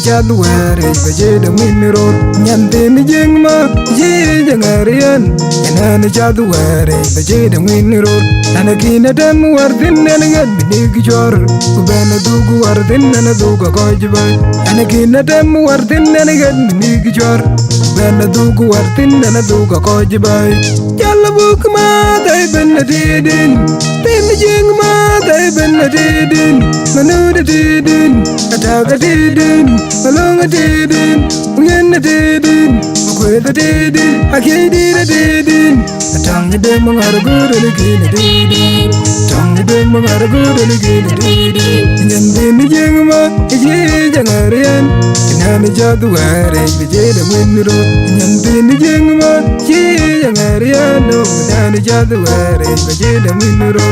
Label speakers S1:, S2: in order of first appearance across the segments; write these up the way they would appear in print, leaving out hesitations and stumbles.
S1: Jaduare bajeda miniro nyante ni jengma je jangarian enana jaduare bajeda miniro anakina dem wardin nanagan binig jor ubana dugu wardin nana duga kojba anakina dem wardin nanagan binig jor ubana dugu wardin nana duga kojba yalla bukma dai benna didin tin jengma dai benna didin manuda didin ataga didin along a didin, when a didin, with a didin, I can't eat a didin. A tongue of them are good and again a didin. Tongue of them are good and again a didin. And then the young man is a Janarian, and I'm a Jaduare, the Jada Window. And then the young man, ye Janarian, no, and a Jaduare, the Jada Window.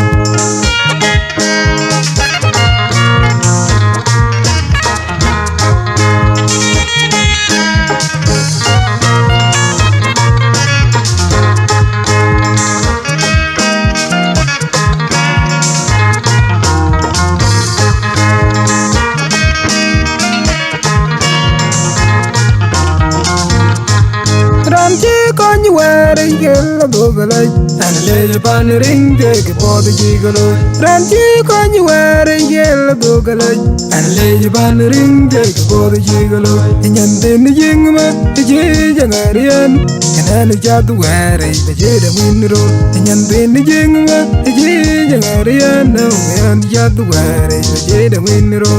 S1: Yellow Bogalay, and lay upon the ring, take for the gigolo. Ranchi con you wear a yellow Bogalay, and lay upon the ring, take for the gigolo. And then the Jingma, the Jangarian, and then the Jaduare, the Jada Window. And then the Jingma, the Jangarian, no, and Jaduare, the Jada Window.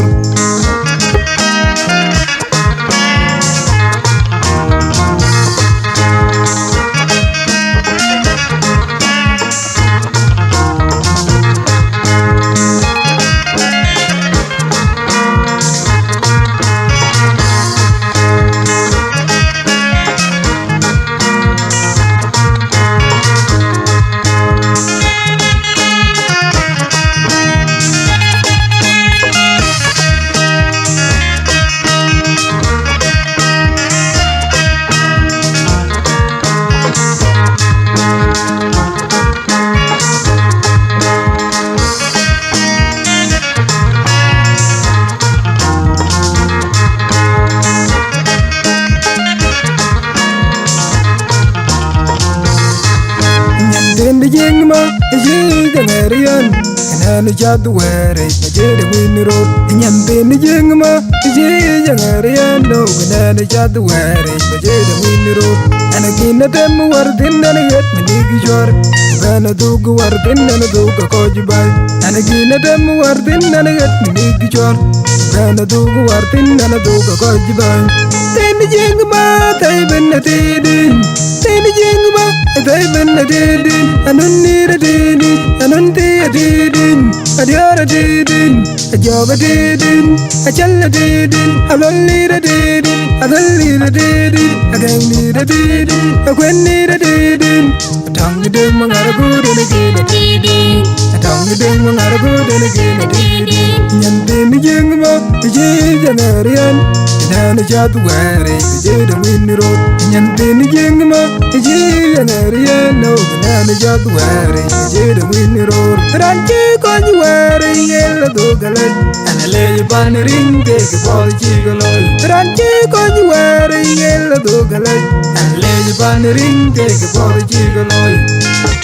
S1: Janarian, and I'm a Jaduare, the Jada Window. And Yampin the Jingma, the Janarian, no, and I'm a Jaduare, the Jada Window. And again, the them were thin and I get me nigger. When I do go or thin and I do go cojibai. And again, the them were thin and I get me nigger. When I do go or thin and I do go cojibai. Then the Jingma, they've been a didin. Then the Jingma, they've been a didin. And I need a didin. I don't think I didn't, I didn't, a job I didn't, a child I didn't, a lonely I didn't, a lonely I didn't, a gang need I didn't, a gwen need I didn't, a tongue to them when I good and again I didn't, a tongue to them when I good and again I didn't. Yantin the young man, the Janarian, and I'm a Jaduare, the Jada Window. Yantin the young man, the Janarian, no, and I'm a Jaduare, the Jada Window. Ranchi con you wear a yellow Bogalay, and I lay upon the ring, take for the gigolo. Ranchi con you wear a yellow Bogalay, and lay upon the ring, take for the gigolo.